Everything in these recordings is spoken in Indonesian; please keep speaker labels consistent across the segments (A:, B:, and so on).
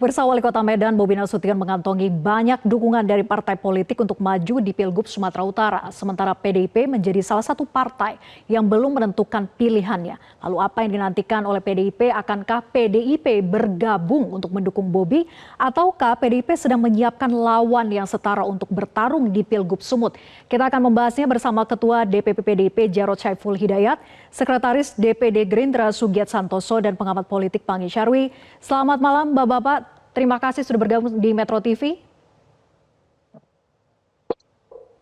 A: Pemirsa, Wali Kota Medan Bobi Nasution mengantongi banyak dukungan dari partai politik untuk maju di Pilgub Sumatera Utara. Sementara PDIP menjadi salah satu partai yang belum menentukan pilihannya. Lalu apa yang dinantikan oleh PDIP? Akankah PDIP bergabung untuk mendukung Bobi? Ataukah PDIP sedang menyiapkan lawan yang setara untuk bertarung di Pilgub Sumut? Kita akan membahasnya bersama Ketua DPP PDIP Jarod Saiful Hidayat, Sekretaris DPD Gerindra Sugiat Santoso, dan pengamat politik Panggi Syarwi. Selamat malam Bapak-Bapak. Terima kasih sudah bergabung di Metro TV.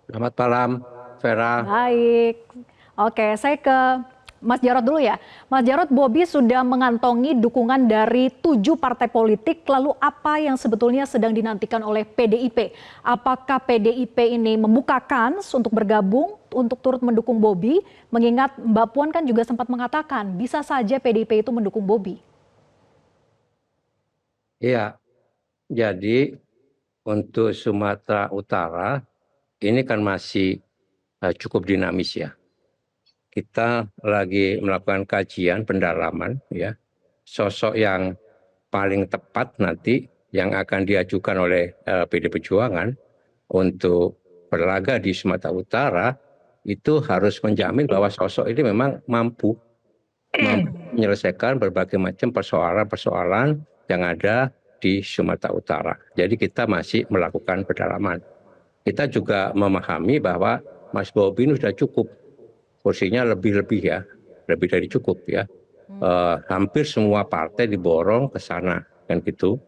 B: Selamat malam, Vera.
A: Baik. Oke, saya ke Mas Jarod dulu ya. Mas Jarod, Bobi sudah mengantongi dukungan dari 7 partai politik. Lalu apa yang sebetulnya sedang dinantikan oleh PDIP? Apakah PDIP ini membuka kans untuk bergabung, untuk turut mendukung Bobi? Mengingat Mbak Puan kan juga sempat mengatakan bisa saja PDIP itu mendukung Bobi.
B: Iya, jadi untuk Sumatera Utara ini kan masih cukup dinamis ya. Kita lagi melakukan kajian pendalaman ya, sosok yang paling tepat nanti yang akan diajukan oleh PD Perjuangan untuk berlaga di Sumatera Utara itu harus menjamin bahwa sosok ini memang mampu menyelesaikan berbagai macam persoalan-persoalan yang ada di Sumatera Utara. Jadi kita masih melakukan pendalaman. Kita juga memahami bahwa Mas Bobi ini sudah cukup, kursinya lebih-lebih ya, lebih dari cukup ya. Hampir semua partai diborong ke sana kan gitu.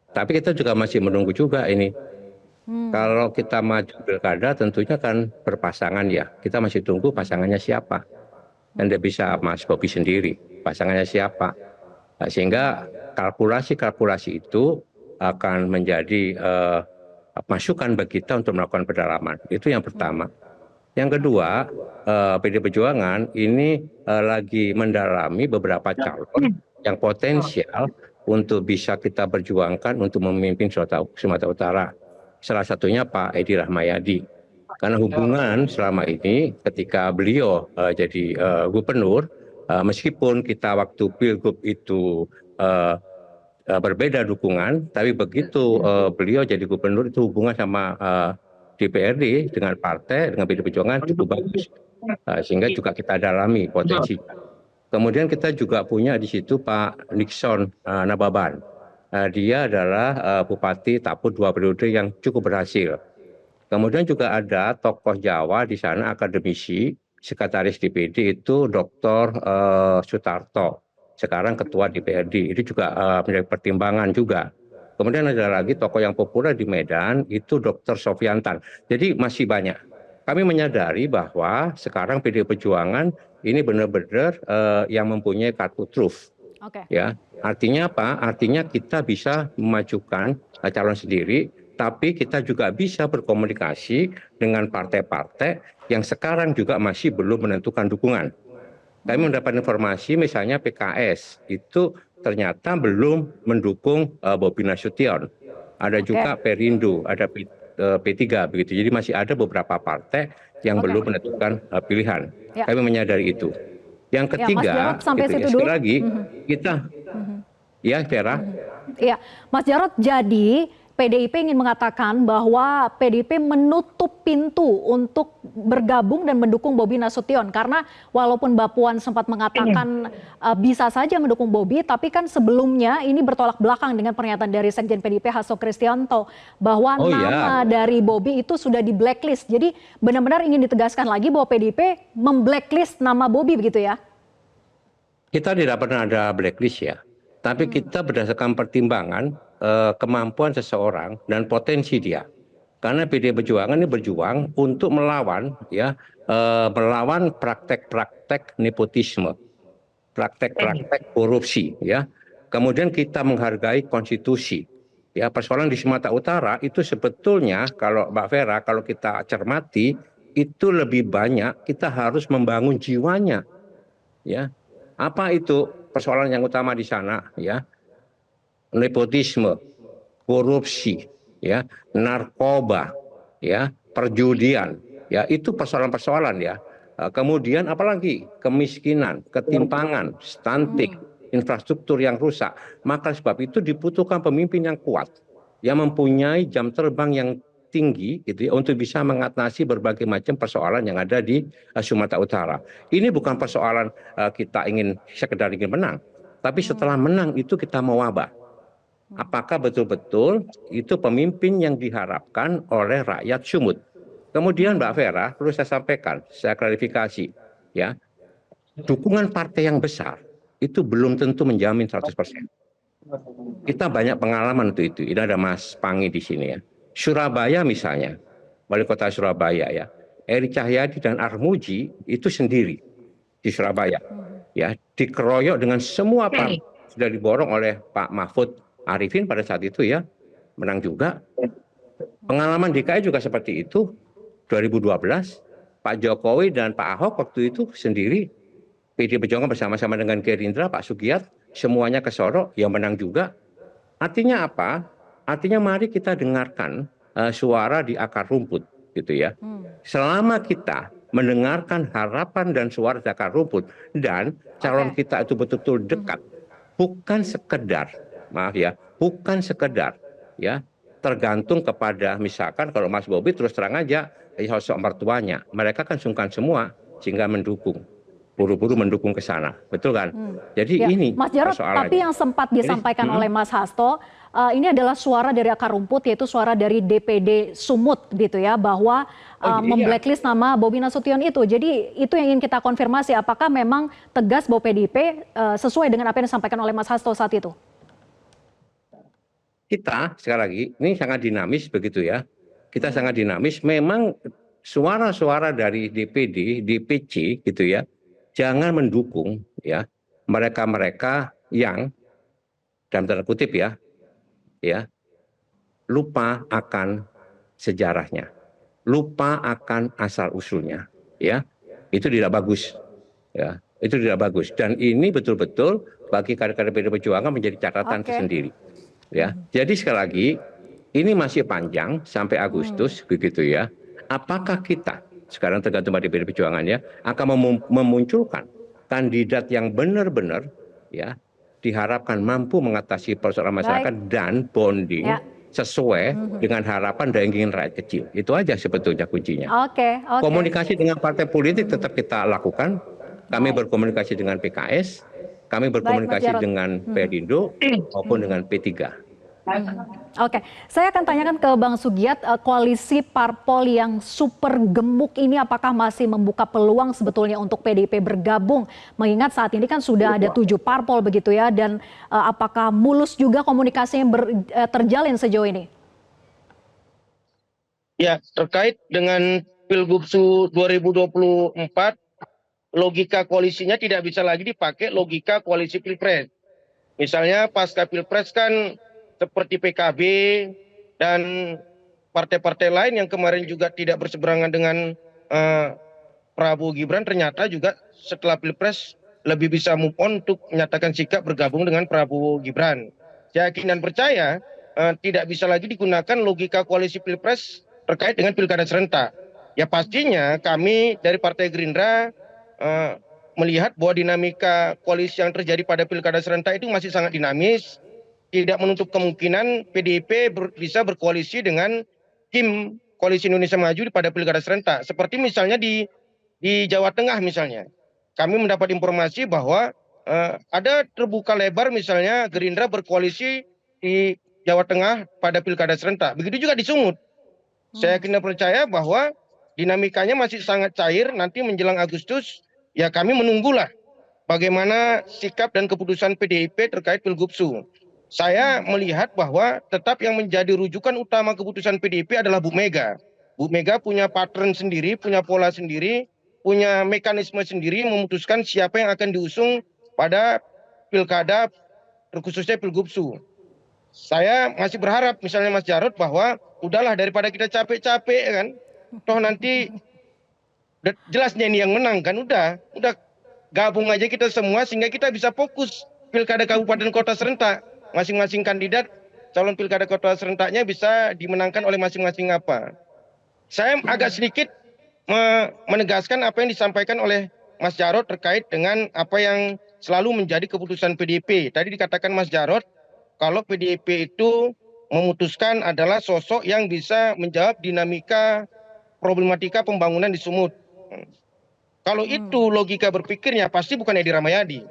B: Tapi kita juga masih menunggu juga ini. Kalau kita maju pilkada tentunya kan berpasangan ya. Kita masih tunggu pasangannya siapa. Dan dia bisa Mas Bobi sendiri, pasangannya siapa. Sehingga kalkulasi-kalkulasi itu akan menjadi masukan bagi kita untuk melakukan pendalaman. Itu yang pertama. Yang kedua, PD Perjuangan ini lagi mendalami beberapa calon yang potensial untuk bisa kita perjuangkan untuk memimpin Sumatera Utara. Salah satunya Pak Edi Rahmayadi. Karena hubungan selama ini ketika beliau jadi gubernur, meskipun kita waktu Pilgub itu berbeda dukungan, tapi begitu beliau jadi gubernur itu hubungan sama DPRD dengan partai, dengan PD Perjuangan cukup bagus. Sehingga juga kita dalami potensinya. Kemudian kita juga punya di situ Pak Nixon Nababan. Dia adalah Bupati Taput 2 periode yang cukup berhasil. Kemudian juga ada tokoh Jawa di sana, akademisi, sekretaris DPD itu Dr. Sutarto, sekarang ketua DPRD. Itu juga menjadi pertimbangan juga. Kemudian ada lagi tokoh yang populer di Medan, itu Dr. Sofyantan. Jadi masih banyak. Kami menyadari bahwa sekarang PD Perjuangan ini benar-benar yang mempunyai kartu truf. Ya, artinya apa? Artinya kita bisa memajukan calon sendiri, tapi kita juga bisa berkomunikasi dengan partai-partai yang sekarang juga masih belum menentukan dukungan. Kami mendapat informasi misalnya PKS itu ternyata belum mendukung Bobi Nasution. Ada juga Perindo, ada P3 begitu. Jadi masih ada beberapa partai yang belum menentukan pilihan. Kami menyadari itu. Yang ketiga, sekali lagi kita, ya Vera.
A: Iya, Mas Jarod, jadi PDIP ingin mengatakan bahwa PDIP menutup pintu untuk bergabung dan mendukung Bobi Nasution. Karena walaupun Mbak Puan sempat mengatakan bisa saja mendukung Bobi, tapi kan sebelumnya ini bertolak belakang dengan pernyataan dari Sekjen PDIP Hasto Kristianto bahwa nama dari Bobi itu sudah di blacklist. Jadi benar-benar ingin ditegaskan lagi bahwa PDIP memblacklist nama Bobi begitu ya?
B: Kita tidak pernah ada blacklist ya. Tapi kita berdasarkan pertimbangan kemampuan seseorang dan potensi dia. Karena PD Perjuangan ini berjuang untuk melawan ya, melawan praktek-praktek nepotisme, praktek-praktek korupsi ya. Kemudian kita menghargai konstitusi. Ya, persoalan di Sumatera Utara itu sebetulnya kalau Mbak Vera, kalau kita cermati itu lebih banyak kita harus membangun jiwanya. Ya. Apa itu persoalan yang utama di sana ya? Nepotisme, korupsi, ya, narkoba, ya, perjudian, ya, itu persoalan-persoalan ya. Kemudian apalagi kemiskinan, ketimpangan, stunting, infrastruktur yang rusak. Maka sebab itu dibutuhkan pemimpin yang kuat, yang mempunyai jam terbang yang tinggi gitu ya, untuk bisa mengatasi berbagai macam persoalan yang ada di Sumatera Utara. Ini bukan persoalan kita sekedar ingin menang, tapi setelah menang itu kita mewabah. Apakah betul-betul itu pemimpin yang diharapkan oleh rakyat Sumut? Kemudian Mbak Vera, perlu saya sampaikan, saya klarifikasi, ya, dukungan partai yang besar itu belum tentu menjamin 100%. Kita banyak pengalaman untuk itu. Ini ada Mas Pangi di sini ya. Surabaya misalnya, wali kota Surabaya ya, Eri Cahyadi dan Armuji itu sendiri di Surabaya, ya, dikeroyok dengan semua partai, sudah diborong oleh Pak Mahfud Arifin pada saat itu ya, menang juga. Pengalaman DKI juga seperti itu. 2012 Pak Jokowi dan Pak Ahok waktu itu sendiri, PD Perjuangan bersama-sama dengan Gerindra, Pak Sugiyat, semuanya ke Sorong, yang menang juga. Artinya apa? Artinya mari kita dengarkan suara di akar rumput, gitu ya. Selama kita mendengarkan harapan dan suara di akar rumput dan calon kita itu betul-betul dekat, bukan sekedar, maaf ya, bukan sekedar ya tergantung kepada misalkan kalau Mas Bobi terus terang aja sosok mertuanya, mereka kan sungkan semua sehingga mendukung. Buru-buru mendukung ke sana, betul kan? Jadi
A: Ya,
B: ini
A: Mas Jarod,
B: persoalannya.
A: tapi yang sempat disampaikan oleh Mas Hasto, ini adalah suara dari akar rumput, yaitu suara dari DPD Sumut gitu ya, bahwa memblacklist nama Bobi Nasution itu. Jadi itu yang ingin kita konfirmasi, apakah memang tegas bahwa PDIP sesuai dengan apa yang disampaikan oleh Mas Hasto saat itu?
B: Kita sekali lagi ini sangat dinamis begitu ya. Kita sangat dinamis. Memang suara-suara dari DPD, DPC gitu ya, jangan mendukung ya mereka-mereka yang dalam tanda kutip ya lupa akan sejarahnya, lupa akan asal usulnya, ya itu tidak bagus, ya itu tidak bagus. Dan ini betul-betul bagi kader-kader PDI Perjuangan menjadi catatan tersendiri, ya. Jadi sekali lagi ini masih panjang sampai Agustus begitu ya. Apakah kita sekarang tergantung pada PDI Perjuangan ya akan memunculkan kandidat yang benar-benar ya diharapkan mampu mengatasi persoalan masyarakat dan bonding sesuai dengan harapan dan keinginan rakyat kecil. Itu aja sebetulnya kuncinya. Komunikasi dengan partai politik tetap kita lakukan. Kami berkomunikasi dengan PKS, kami berkomunikasi dengan Perindo maupun dengan P3.
A: Oke, saya akan tanyakan ke Bang Sugiyat, koalisi parpol yang super gemuk ini apakah masih membuka peluang sebetulnya untuk PDIP bergabung? Mengingat saat ini kan sudah ada 7 parpol begitu ya, dan apakah mulus juga komunikasi yang terjalin sejauh ini?
C: Ya, terkait dengan Pilgubsu 2024, logika koalisinya tidak bisa lagi dipakai logika koalisi Pilpres. Misalnya pasca Pilpres kan seperti PKB dan partai-partai lain yang kemarin juga tidak berseberangan dengan Prabowo Gibran, ternyata juga setelah Pilpres lebih bisa move on untuk menyatakan sikap bergabung dengan Prabowo Gibran. Saya yakin dan percaya tidak bisa lagi digunakan logika koalisi Pilpres terkait dengan pilkada serentak. Ya pastinya kami dari Partai Gerindra melihat bahwa dinamika koalisi yang terjadi pada pilkada serentak itu masih sangat dinamis. Tidak menutup kemungkinan PDIP bisa berkoalisi dengan tim Koalisi Indonesia Maju pada pilkada serentak. Seperti misalnya di Jawa Tengah misalnya. Kami mendapat informasi bahwa ada terbuka lebar misalnya Gerindra berkoalisi di Jawa Tengah pada pilkada serentak. Begitu juga di Sumut. Saya yakin dan percaya bahwa dinamikanya masih sangat cair. Nanti menjelang Agustus ya kami menunggulah bagaimana sikap dan keputusan PDIP terkait Pilgubsu. Saya melihat bahwa tetap yang menjadi rujukan utama keputusan PDIP adalah Bu Mega. Bu Mega punya pattern sendiri, punya pola sendiri, punya mekanisme sendiri memutuskan siapa yang akan diusung pada pilkada, terkhususnya Pilgubsu. Saya masih berharap misalnya Mas Jarod bahwa udahlah daripada kita capek-capek kan, toh nanti jelasnya ini yang menang kan, udah gabung aja kita semua sehingga kita bisa fokus pilkada kabupaten kota serentak. Masing-masing kandidat calon pilkada kota serentaknya bisa dimenangkan oleh masing-masing apa. Saya agak sedikit menegaskan apa yang disampaikan oleh Mas Jarod terkait dengan apa yang selalu menjadi keputusan PDIP. Tadi dikatakan Mas Jarod, kalau PDIP itu memutuskan adalah sosok yang bisa menjawab dinamika problematika pembangunan di Sumut. Kalau itu logika berpikirnya pasti bukan Edi Rahmayadi.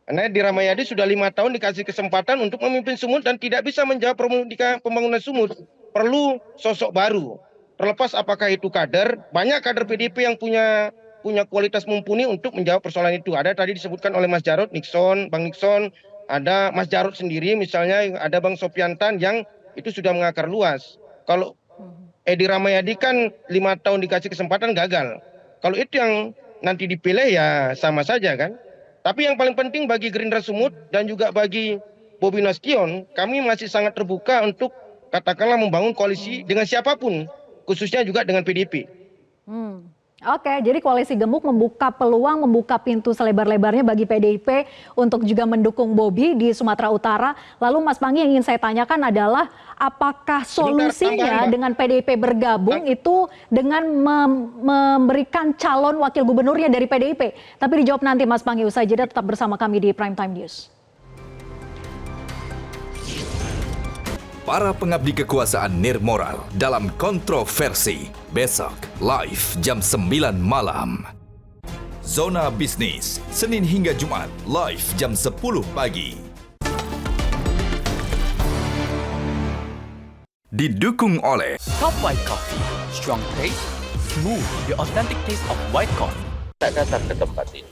C: Karena Edi Rahmayadi sudah 5 tahun dikasih kesempatan untuk memimpin Sumut dan tidak bisa menjawab problematika pembangunan Sumut. Perlu sosok baru. Terlepas apakah itu kader, banyak kader PDIP yang punya kualitas mumpuni untuk menjawab persoalan itu. Ada tadi disebutkan oleh Mas Jarod, Bang Nixon, ada Mas Jarod sendiri misalnya, ada Bang Sopiantan yang itu sudah mengakar luas. Kalau Edi Rahmayadi kan 5 tahun dikasih kesempatan gagal. Kalau itu yang nanti dipilih ya sama saja kan. Tapi yang paling penting bagi Gerindra Sumut dan juga bagi Bobi Nasution, kami masih sangat terbuka untuk katakanlah membangun koalisi dengan siapapun, khususnya juga dengan PDIP.
A: Oke, jadi koalisi gemuk membuka peluang, membuka pintu selebar-lebarnya bagi PDIP untuk juga mendukung Bobi di Sumatera Utara. Lalu Mas Panggi yang ingin saya tanyakan adalah apakah solusinya dengan PDIP bergabung itu dengan memberikan calon wakil gubernurnya dari PDIP? Tapi dijawab nanti Mas Panggi, usai jeda tetap bersama kami di Prime Time News.
D: Para pengabdi kekuasaan nirmoral dalam kontroversi. Besok, live jam 9 malam. Zona Bisnis, Senin hingga Jumat, live jam 10 pagi. Didukung oleh
E: Top White Coffee, strong taste, smooth, the authentic taste of white coffee.
F: Kita datang ke tempat ini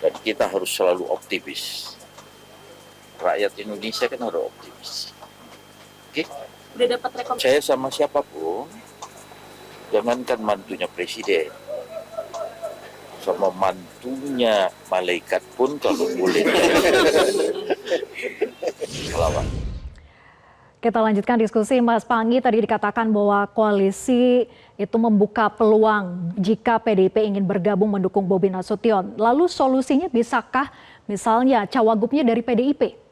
F: dan kita harus selalu optimis. Rakyat Indonesia kan harus optimis. Oke?
G: Udah dapat rekomendasi?
F: Saya sama siapapun, jangankan mantunya presiden, sama mantunya malaikat pun kalau boleh lawan.
A: Kita lanjutkan diskusi Mas Panggi, tadi dikatakan bahwa koalisi itu membuka peluang jika PDIP ingin bergabung mendukung Bobi Nasution. Lalu solusinya bisakah misalnya cawagupnya dari PDIP?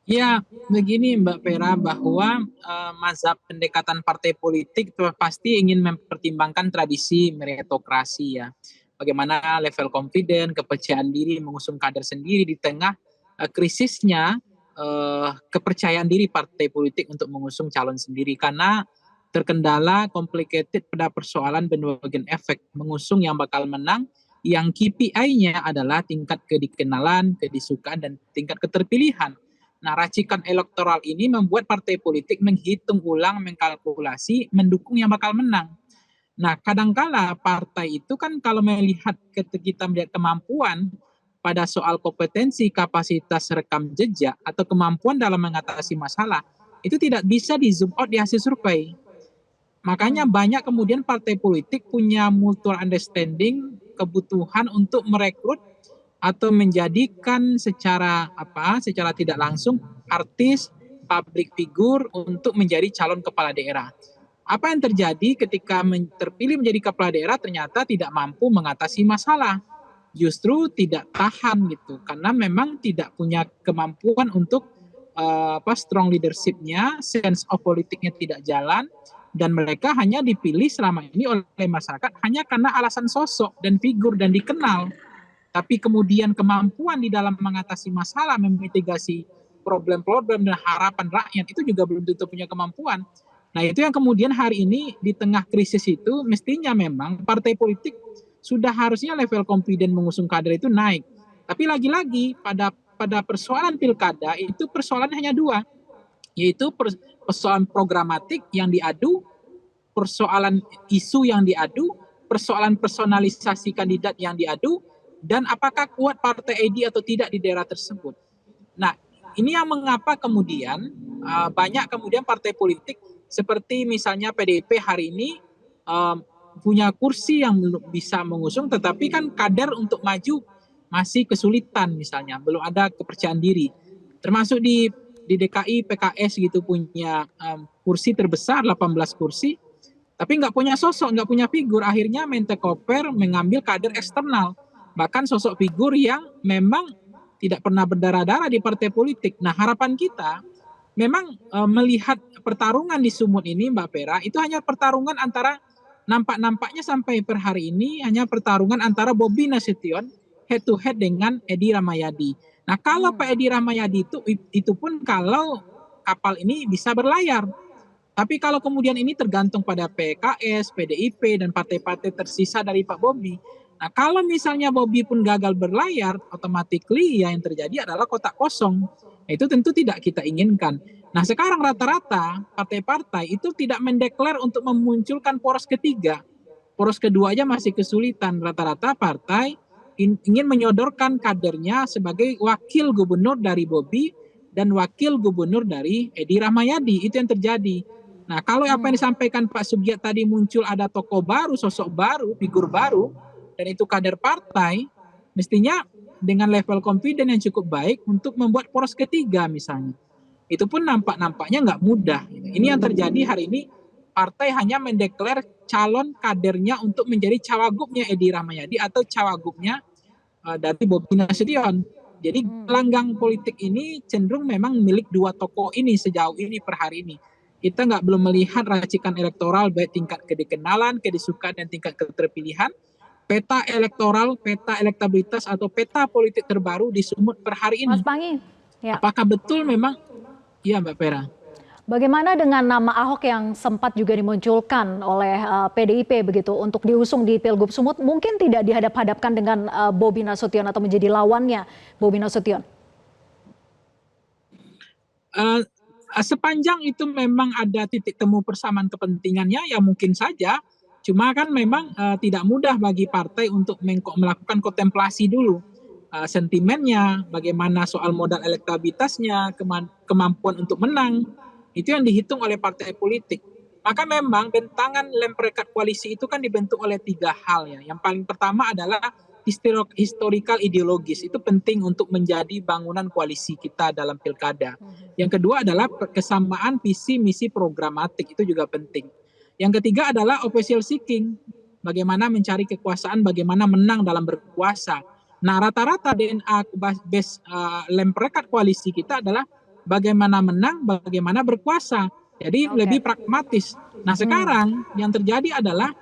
H: Ya, begini Mbak Vera, bahwa mazhab pendekatan partai politik itu pasti ingin mempertimbangkan tradisi meritokrasi ya. Bagaimana level confident, kepercayaan diri mengusung kader sendiri di tengah krisisnya kepercayaan diri partai politik untuk mengusung calon sendiri, karena terkendala complicated pada persoalan bandwagon effect, mengusung yang bakal menang yang KPI-nya adalah tingkat kedikenalan, kedisukaan, dan tingkat keterpilihan. Nah, racikan elektoral ini membuat partai politik menghitung ulang, mengkalkulasi, mendukung yang bakal menang. Nah, kadangkala partai itu kan kalau melihat, ketika kita melihat kemampuan pada soal kompetensi, kapasitas rekam jejak, atau kemampuan dalam mengatasi masalah, itu tidak bisa di zoom out di hasil survei. Makanya banyak kemudian partai politik punya mutual understanding, kebutuhan untuk merekrut atau menjadikan secara tidak langsung artis, public figure untuk menjadi calon kepala daerah. Apa yang terjadi ketika terpilih menjadi kepala daerah ternyata tidak mampu mengatasi masalah. Justru tidak tahan gitu, karena memang tidak punya kemampuan untuk strong leadership-nya, sense of politiknya tidak jalan, dan mereka hanya dipilih selama ini oleh masyarakat hanya karena alasan sosok dan figur dan dikenal. Tapi kemudian kemampuan di dalam mengatasi masalah, memitigasi problem-problem dan harapan rakyat itu juga belum tentu punya kemampuan. Nah, itu yang kemudian hari ini di tengah krisis itu mestinya memang partai politik sudah harusnya level confident mengusung kader itu naik. Tapi lagi-lagi pada persoalan pilkada itu persoalannya hanya dua, yaitu persoalan programatik yang diadu, persoalan isu yang diadu, persoalan personalisasi kandidat yang diadu, dan apakah kuat partai ID atau tidak di daerah tersebut. Nah, ini yang mengapa kemudian banyak kemudian partai politik seperti misalnya PDIP hari ini punya kursi yang belum bisa mengusung, tetapi kan kader untuk maju masih kesulitan, misalnya belum ada kepercayaan diri. Termasuk di DKI PKS gitu punya kursi terbesar 18 kursi, tapi nggak punya sosok, nggak punya figur. Akhirnya Mentekoper mengambil kader eksternal, bahkan sosok figur yang memang tidak pernah berdarah-darah di partai politik. Nah, harapan kita memang melihat pertarungan di Sumut ini, Mbak Vera, itu hanya pertarungan antara nampak-nampaknya sampai per hari ini hanya pertarungan antara Bobi Nasution head to head dengan Edi Rahmayadi. Nah, kalau Pak Edi Rahmayadi itu pun kalau kapal ini bisa berlayar. Tapi kalau kemudian ini tergantung pada PKS, PDIP, dan partai-partai tersisa dari Pak Bobi. Nah, kalau misalnya Bobi pun gagal berlayar, automatically ya yang terjadi adalah kotak kosong. Nah, itu tentu tidak kita inginkan. Nah, sekarang rata-rata partai-partai itu tidak mendeklar untuk memunculkan poros ketiga. Poros kedua aja masih kesulitan. Rata-rata partai ingin menyodorkan kadernya sebagai wakil gubernur dari Bobi dan wakil gubernur dari Edi Rahmayadi. Itu yang terjadi. Nah, kalau apa yang disampaikan Pak Sugiat tadi muncul ada tokoh baru, sosok baru, figur baru, dan itu kader partai, mestinya dengan level confident yang cukup baik untuk membuat poros ketiga misalnya. Itu pun nampaknya nggak mudah. Ini yang terjadi hari ini, partai hanya mendeklar calon kadernya untuk menjadi cawagupnya Edi Rahmayadi atau cawagupnya dari Bobi Nasution. Jadi gelanggang politik ini cenderung memang milik dua tokoh ini sejauh ini per hari ini. Kita belum melihat racikan elektoral baik tingkat kedikenalan, kedisukaan, dan tingkat keterpilihan. Peta elektoral, peta elektabilitas, atau peta politik terbaru di Sumut per hari ini.
A: Mas Pangi, ya.
H: Apakah betul memang? Iya, Mbak Pera.
A: Bagaimana dengan nama Ahok yang sempat juga dimunculkan oleh PDIP begitu untuk diusung di Pilgub Sumut, mungkin tidak dihadap-hadapkan dengan Bobi Nasution atau menjadi lawannya Bobi Nasution?
H: Sepanjang itu memang ada titik temu persamaan kepentingannya, ya mungkin saja. Cuma kan memang tidak mudah bagi partai untuk melakukan kontemplasi dulu. Sentimennya, bagaimana soal modal elektabilitasnya, kemampuan untuk menang, itu yang dihitung oleh partai politik. Maka memang bentangan lem perekat koalisi itu kan dibentuk oleh 3 hal ya. Yang paling pertama adalah historical ideologis, itu penting untuk menjadi bangunan koalisi kita dalam pilkada. Yang kedua adalah kesamaan visi misi programatik, itu juga penting. Yang ketiga adalah official seeking, bagaimana mencari kekuasaan, bagaimana menang dalam berkuasa. Nah, rata-rata DNA base lem perekat koalisi kita adalah bagaimana menang, bagaimana berkuasa. Jadi lebih pragmatis. Nah, sekarang yang terjadi adalah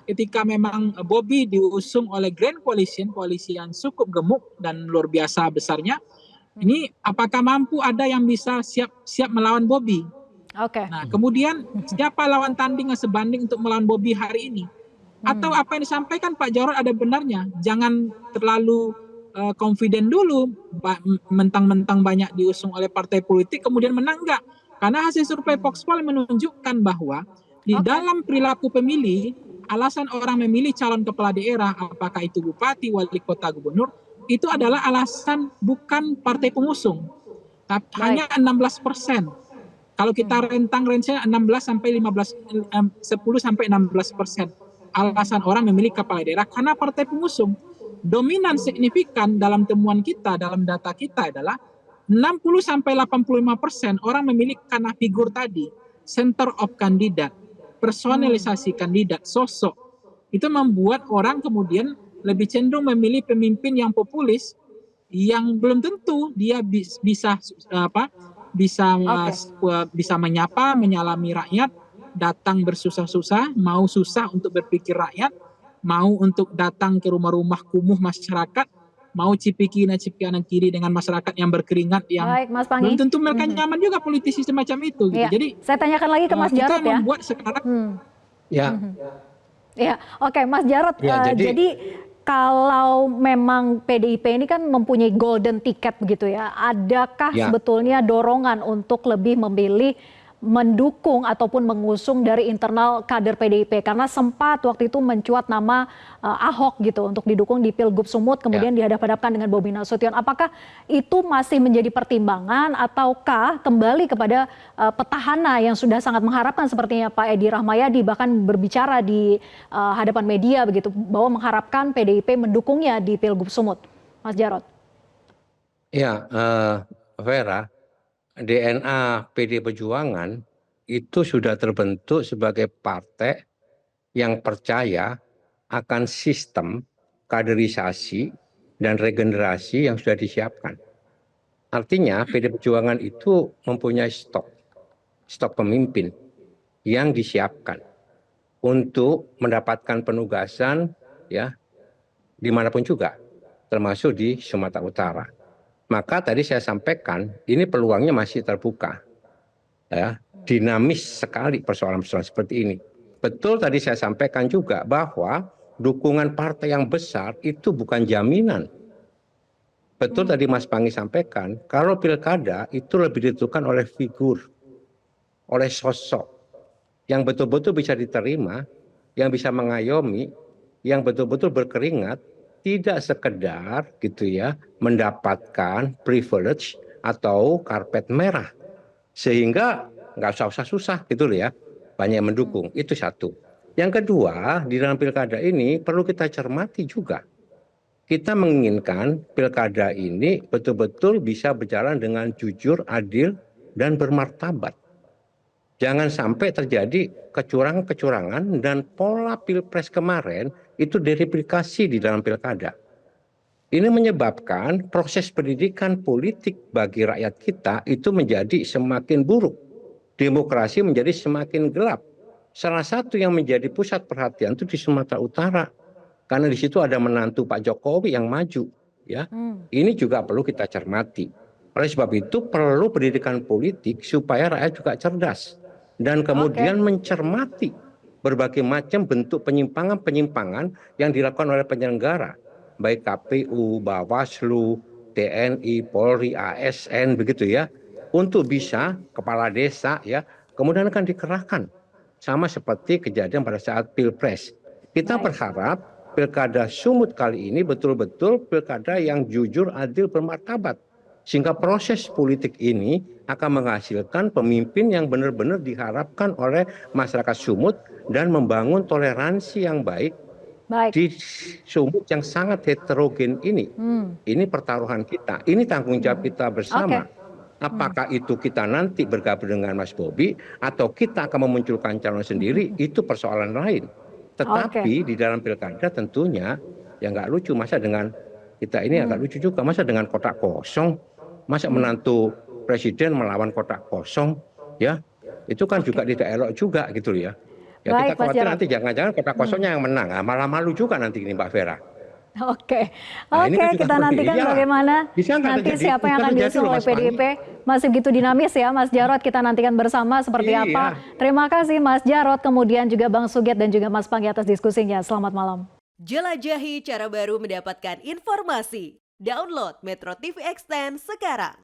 H: ketika memang Bobi diusung oleh Grand Coalition, koalisi yang cukup gemuk dan luar biasa besarnya, ini apakah mampu ada yang bisa siap melawan Bobi? Nah, kemudian siapa lawan tanding yang sebanding untuk melawan Bobi hari ini? Atau apa yang disampaikan Pak Jarod ada benarnya? Jangan terlalu confident dulu, mentang-mentang banyak diusung oleh partai politik kemudian menang, enggak. Karena hasil survei Voxpol menunjukkan bahwa di dalam perilaku pemilih, alasan orang memilih calon kepala daerah, apakah itu bupati, wali kota, gubernur, itu adalah alasan bukan partai pengusung. Tapi hanya 16%. Kalau kita rentang range-nya 16 sampai 15, 10 sampai 16%. Alasan orang memilih kepala daerah karena partai pengusung. Dominan signifikan dalam temuan kita, dalam data kita adalah 60 sampai 85% orang memilih karena figur tadi, center of kandidat, personalisasi kandidat, sosok. Itu membuat orang kemudian lebih cenderung memilih pemimpin yang populis, yang belum tentu dia bisa menyapa, menyalami rakyat, datang bersusah-susah, mau susah untuk berpikir rakyat, mau untuk datang ke rumah-rumah kumuh masyarakat, mau cipiki kanan kiri dengan masyarakat yang berkeringat, yang belum tentu mereka nyaman juga politisi semacam itu. Gitu.
A: Ya.
H: Jadi
A: saya tanyakan lagi ke Mas Jarod ya.
H: Membuat sekarang.
A: Mas Jarod. Jadi kalau memang PDIP ini kan mempunyai golden ticket begitu ya, adakah sebetulnya dorongan untuk lebih memilih mendukung ataupun mengusung dari internal kader PDIP, karena sempat waktu itu mencuat nama Ahok gitu untuk didukung di Pilgub Sumut, kemudian dihadap-hadapkan dengan Bobi Nasution. Apakah itu masih menjadi pertimbangan ataukah kembali kepada petahana yang sudah sangat mengharapkan sepertinya Pak Edi Rahmayadi bahkan berbicara di hadapan media begitu bahwa mengharapkan PDIP mendukungnya di Pilgub Sumut, Mas Jarod?
B: Ya, Vera, DNA PD Perjuangan itu sudah terbentuk sebagai partai yang percaya akan sistem kaderisasi dan regenerasi yang sudah disiapkan. Artinya PD Perjuangan itu mempunyai stok pemimpin yang disiapkan. untuk mendapatkan penugasan ya dimanapun juga, termasuk di Sumatera Utara. Maka tadi saya sampaikan ini peluangnya masih terbuka, ya, dinamis sekali persoalan-persoalan seperti ini. Betul tadi saya sampaikan juga bahwa dukungan partai yang besar itu bukan jaminan. Betul tadi Mas Pangi sampaikan, kalau pilkada itu lebih ditentukan oleh figur, oleh sosok yang betul-betul bisa diterima, yang bisa mengayomi, yang betul-betul berkeringat, tidak sekedar gitu ya mendapatkan privilege atau karpet merah, sehingga nggak usah susah gitu loh ya, banyak yang mendukung. Itu satu. Yang kedua, di dalam pilkada ini perlu kita cermati juga. Kita menginginkan pilkada ini betul-betul bisa berjalan dengan jujur, adil, dan bermartabat. Jangan sampai terjadi kecurangan-kecurangan dan pola pilpres kemarin itu direplikasi di dalam pilkada. Ini menyebabkan proses pendidikan politik bagi rakyat kita itu menjadi semakin buruk. Demokrasi menjadi semakin gelap. Salah satu yang menjadi pusat perhatian itu di Sumatera Utara. Karena di situ ada menantu Pak Jokowi yang maju. Ya, ini juga perlu kita cermati. Oleh sebab itu perlu pendidikan politik supaya rakyat juga cerdas. Dan kemudian mencermati berbagai macam bentuk penyimpangan-penyimpangan yang dilakukan oleh penyelenggara, baik KPU, Bawaslu, TNI, Polri, ASN, begitu ya, untuk bisa kepala desa ya, kemudian akan dikerahkan sama seperti kejadian pada saat Pilpres. Kita berharap pilkada Sumut kali ini betul-betul pilkada yang jujur, adil, bermartabat. Sehingga proses politik ini akan menghasilkan pemimpin yang benar-benar diharapkan oleh masyarakat Sumut dan membangun toleransi yang baik di Sumut yang sangat heterogen ini. Ini pertaruhan kita, ini tanggung jawab kita bersama. Apakah itu kita nanti bergabung dengan Mas Bobi atau kita akan memunculkan calon sendiri, itu persoalan lain. Tetapi di dalam pilkada tentunya ya nggak lucu, masa dengan kita ini agak lucu juga, masa dengan kotak kosong, masa menantu presiden melawan kotak kosong, ya itu kan juga tidak elok juga gitu ya. Ya kita khawatir nanti jangan-jangan kotak kosongnya yang menang, malah malu juga nanti ini Mbak Vera.
A: Oke,
B: Nah,
A: oke, kita nantikan bagaimana nanti siapa yang akan diusung oleh PDIP. Masih begitu dinamis ya Mas Jarod, kita nantikan bersama seperti apa. Terima kasih Mas Jarod, kemudian juga Bang Suget dan juga Mas Pangi atas diskusinya. Selamat malam.
G: Jelajahi cara baru mendapatkan informasi. Download Metro TV Extend sekarang.